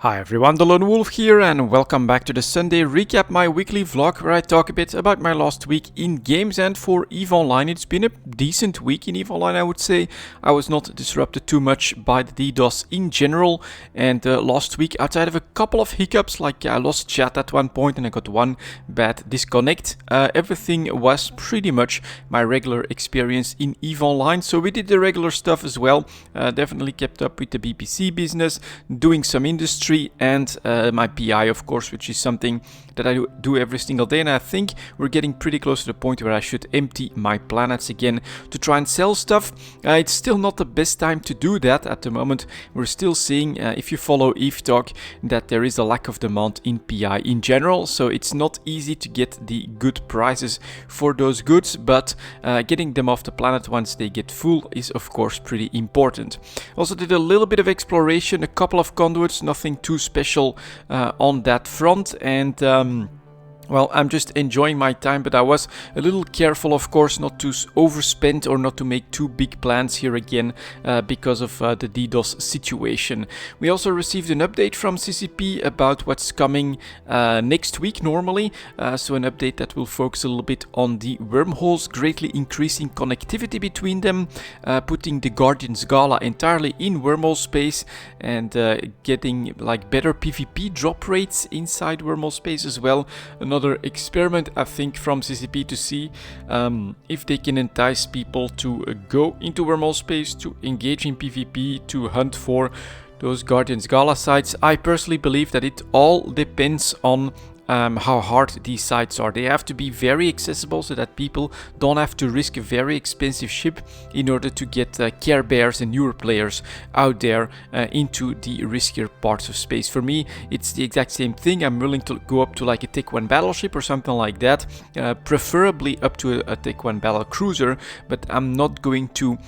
Hi everyone, the Lone Wolf here and welcome back to the Sunday recap, my weekly vlog where I talk a bit about my last week in games. And for EVE Online, it's been a decent week in EVE Online, I would say. I was not disrupted too much by the DDoS in general, and last week, outside of a couple of hiccups, like I lost chat at one point and I got one bad disconnect, everything was pretty much my regular experience in EVE Online. So we did the regular stuff as well, definitely kept up with the BPC business, doing some industry, and my PI, of course, which is something that I do every single day. And I think we're getting pretty close to the point where I should empty my planets again to try and sell stuff. It's still not the best time to do that at the moment. We're still seeing, if you follow EVE Talk, that there is a lack of demand in PI in general, so it's not easy to get the good prices for those goods, but getting them off the planet once they get full is of course pretty important. Also did a little bit of exploration, a couple of conduits, nothing too special on that front, and well, I'm just enjoying my time, but I was a little careful, of course, not to overspend or not to make too big plans here again because of the DDoS situation. We also received an update from CCP about what's coming next week normally, so an update that will focus a little bit on the wormholes, greatly increasing connectivity between them, putting the Guardian's Gala entirely in wormhole space, and getting like better PvP drop rates inside wormhole space as well. Another experiment, I think, from CCP to see if they can entice people to go into wormhole space, to engage in PvP, to hunt for those Guardian's Gala sites. I personally believe that it all depends on how hard these sites are. They have to be very accessible so that people don't have to risk a very expensive ship in order to get Care Bears and newer players out there into the riskier parts of space. For me, it's the exact same thing. I'm willing to go up to like a Tech 1 battleship or something like that, preferably up to a Tech 1 battle cruiser, but I'm not going to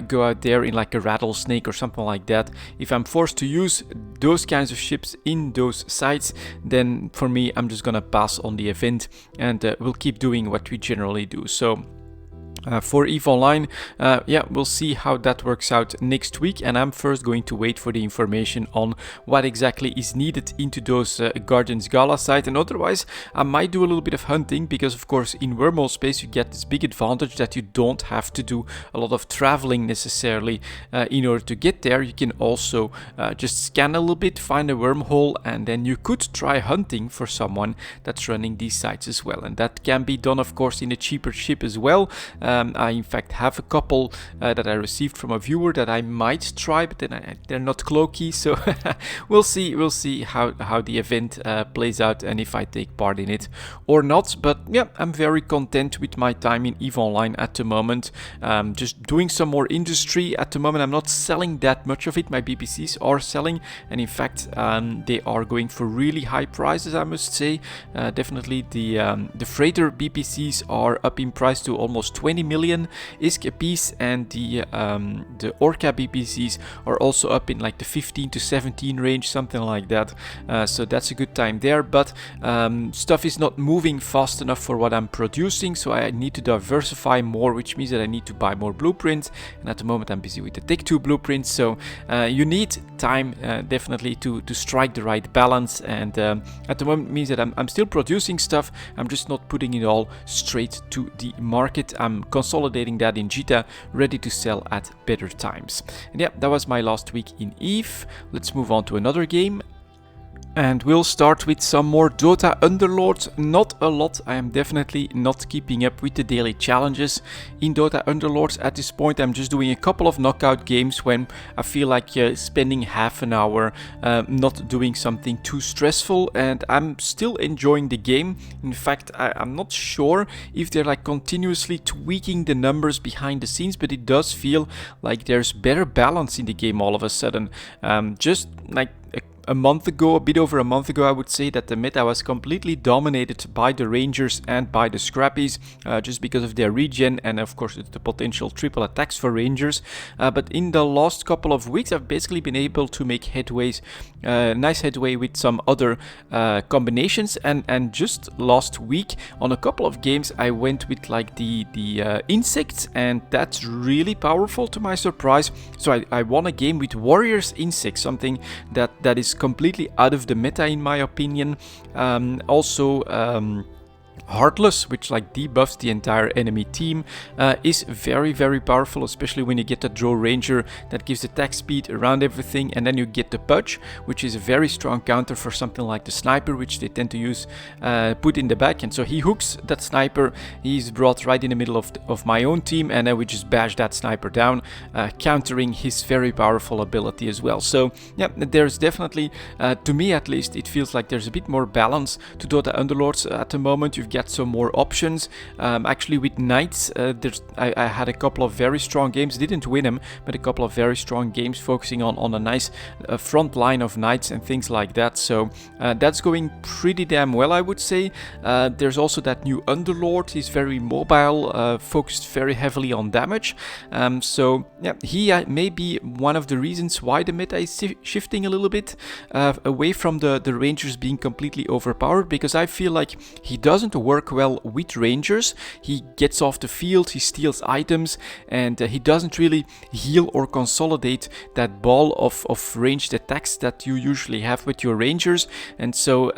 go out there in like a rattlesnake or something like that. If I'm forced to use those kinds of ships in those sites, then for me, I'm just gonna pass on the event, and we'll keep doing what we generally do. So for EVE Online, yeah, we'll see how that works out next week, and I'm first going to wait for the information on what exactly is needed into those Guardian's Gala site. And otherwise, I might do a little bit of hunting, because of course in wormhole space you get this big advantage that you don't have to do a lot of traveling necessarily in order to get there. You can also just scan a little bit, find a wormhole, and then you could try hunting for someone that's running these sites as well. And that can be done, of course, in a cheaper ship as well. I in fact have a couple that I received from a viewer that I might try, but then they're not cloaky, so we'll see how the event plays out and if I take part in it or not. But yeah, I'm very content with my time in EVE Online at the moment. Just doing some more industry at the moment. I'm not selling that much of it. My BPCs are selling, and in fact they are going for really high prices, I must say. Definitely the freighter BPCs are up in price to almost 20 million ISK a piece, and the Orca BPCs are also up in like the 15 to 17 range, something like that. So that's a good time there, but stuff is not moving fast enough for what I'm producing, so I need to diversify more, which means that I need to buy more blueprints, and at the moment I'm busy with the Tech 2 blueprints. So you need time definitely to strike the right balance, and at the moment it means that I'm still producing stuff, I'm just not putting it all straight to the market. I'm consolidating that in Jita, ready to sell at better times. And yeah, that was my last week in EVE. Let's move on to another game. And we'll start with some more Dota Underlords. Not a lot. I am definitely not keeping up with the daily challenges in Dota Underlords at this point. I'm just doing a couple of knockout games when I feel like spending half an hour not doing something too stressful, and I'm still enjoying the game. In fact, I'm not sure if they're like continuously tweaking the numbers behind the scenes, but it does feel like there's better balance in the game all of a sudden. Just like a month ago, a bit over a month ago, I would say that the meta was completely dominated by the Rangers and by the Scrappies, just because of their regen and of course the potential triple attacks for Rangers. But in the last couple of weeks, I've basically been able to make headways, nice headway with some other combinations. And just last week on a couple of games, I went with like the insects, and that's really powerful to my surprise. So I won a game with Warriors Insects, something that is is completely out of the meta in my opinion. Also, Heartless, which like debuffs the entire enemy team, is very, very powerful, especially when you get the draw ranger that gives attack speed around everything, and then you get the Pudge, which is a very strong counter for something like the sniper, which they tend to use, put in the back. And so he hooks that sniper, he's brought right in the middle of my own team, and then we just bash that sniper down, countering his very powerful ability as well. So yeah, there's definitely, to me at least, it feels like there's a bit more balance to Dota Underlords at the moment. You've got some more options. Actually with Knights, I had a couple of very strong games, didn't win them, but a couple of very strong games focusing on a nice front line of Knights and things like that. So that's going pretty damn well, I would say. There's also that new Underlord. He's very mobile, focused very heavily on damage. So yeah, he may be one of the reasons why the meta is shifting a little bit away from the Rangers being completely overpowered, because I feel like he doesn't work well with Rangers. He gets off the field, he steals items, and he doesn't really heal or consolidate that ball of ranged attacks that you usually have with your Rangers. And so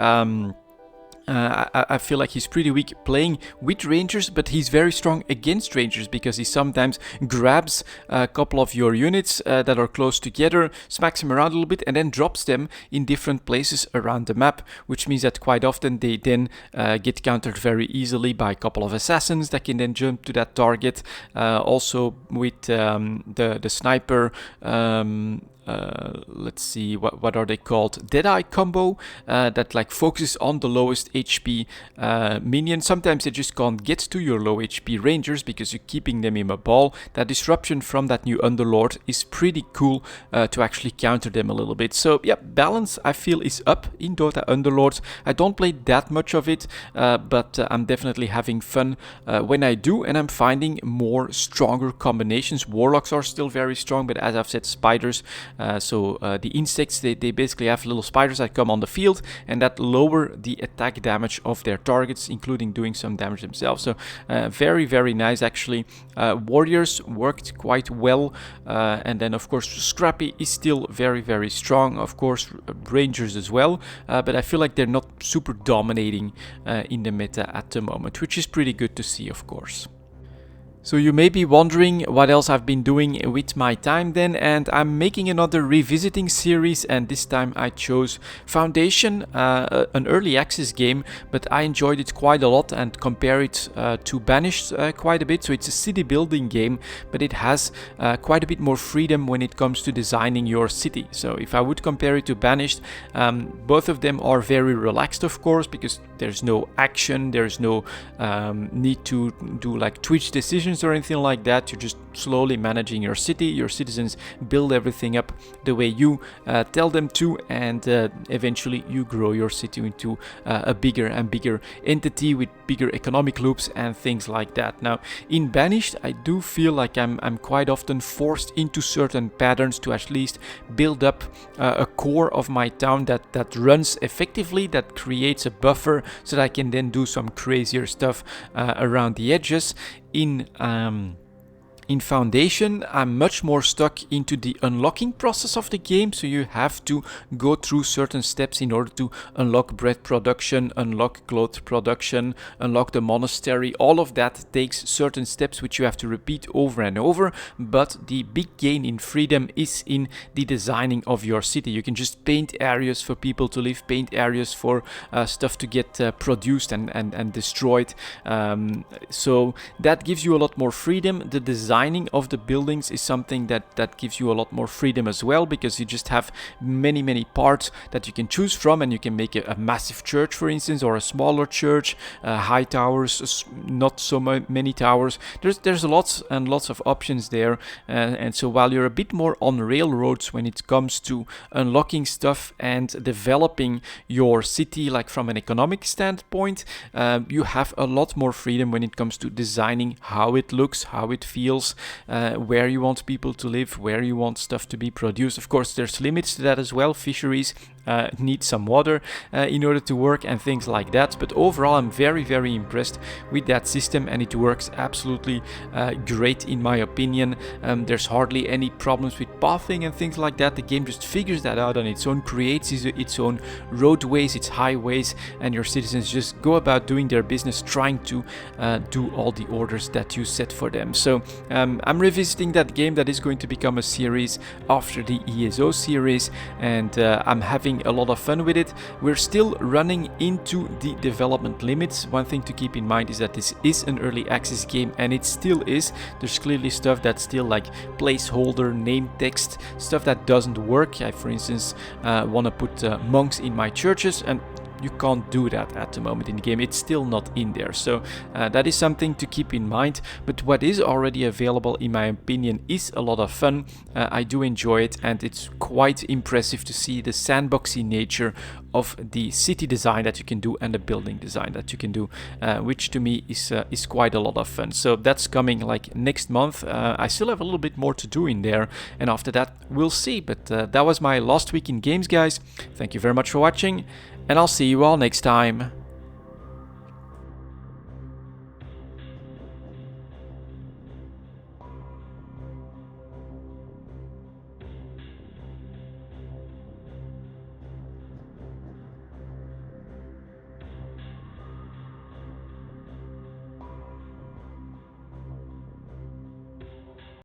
I feel like he's pretty weak playing with Rangers, but he's very strong against Rangers because he sometimes grabs a couple of your units that are close together, smacks them around a little bit, and then drops them in different places around the map, which means that quite often they then get countered very easily by a couple of assassins that can then jump to that target. Also with the sniper, let's see, what are they called? Deadeye combo that like focuses on the lowest HP minion. Sometimes they just can't get to your low HP rangers because you're keeping them in a ball. That disruption from that new Underlord is pretty cool to actually counter them a little bit. So yeah, balance I feel is up in Dota Underlords. I don't play that much of it, but I'm definitely having fun when I do, and I'm finding more stronger combinations. Warlocks are still very strong, but as I've said, spiders, the insects, they basically have little spiders that come on the field and that lower the attack damage of their targets, including doing some damage themselves. So very, very nice actually. Warriors worked quite well, and then of course Scrappy is still very, very strong. Of course Rangers as well, but I feel like they're not super dominating in the meta at the moment, which is pretty good to see, of course. So you may be wondering what else I've been doing with my time then, and I'm making another revisiting series, and this time I chose Foundation, an early access game, but I enjoyed it quite a lot and compare it to Banished quite a bit. So it's a city building game, but it has quite a bit more freedom when it comes to designing your city. So if I would compare it to Banished, both of them are very relaxed, of course, because there's no action, there's no need to do like Twitch decisions or anything like that. You're just slowly managing your city. Your citizens build everything up the way you tell them to, and eventually you grow your city into a bigger and bigger entity with bigger economic loops and things like that. Now in Banished, I do feel like I'm quite often forced into certain patterns to at least build up a core of my town that runs effectively, that creates a buffer so that I can then do some crazier stuff around the edges. In Foundation, I'm much more stuck into the unlocking process of the game, so you have to go through certain steps in order to unlock bread production, unlock cloth production, unlock the monastery. All of that takes certain steps which you have to repeat over and over, but the big gain in freedom is in the designing of your city. You can just paint areas for people to live, paint areas for stuff to get produced and destroyed. So that gives you a lot more freedom. The designing of the buildings is something that gives you a lot more freedom as well, because you just have many parts that you can choose from, and you can make a massive church, for instance, or a smaller church, high towers, not so many towers. There's lots and lots of options there, and so while you're a bit more on railroads when it comes to unlocking stuff and developing your city, like from an economic standpoint, you have a lot more freedom when it comes to designing how it looks, how it feels, where you want people to live, where you want stuff to be produced. Of course, there's limits to that as well. Fisheries need some water in order to work and things like that. But overall, I'm very impressed with that system, and it works absolutely great in my opinion. There's hardly any problems with pathing and things like that. The game just figures that out on its own, creates its own roadways, its highways, and your citizens just go about doing their business, trying to do all the orders that you set for them. So I'm revisiting that game. That is going to become a series after the ESO series, and I'm having a lot of fun with it. We're still running into the development limits. One thing to keep in mind is that this is an early access game, and it still is. There's clearly stuff that's still like placeholder, name text, stuff that doesn't work. I, for instance, want to put monks in my churches, and you can't do that at the moment in the game. It's still not in there. So that is something to keep in mind. But what is already available, in my opinion, is a lot of fun. I do enjoy it, and it's quite impressive to see the sandboxy nature of the city design that you can do and the building design that you can do, which to me is quite a lot of fun. So that's coming like next month. I still have a little bit more to do in there, and after that we'll see. But that was my last week in games, guys. Thank you very much for watching, and I'll see you all next time.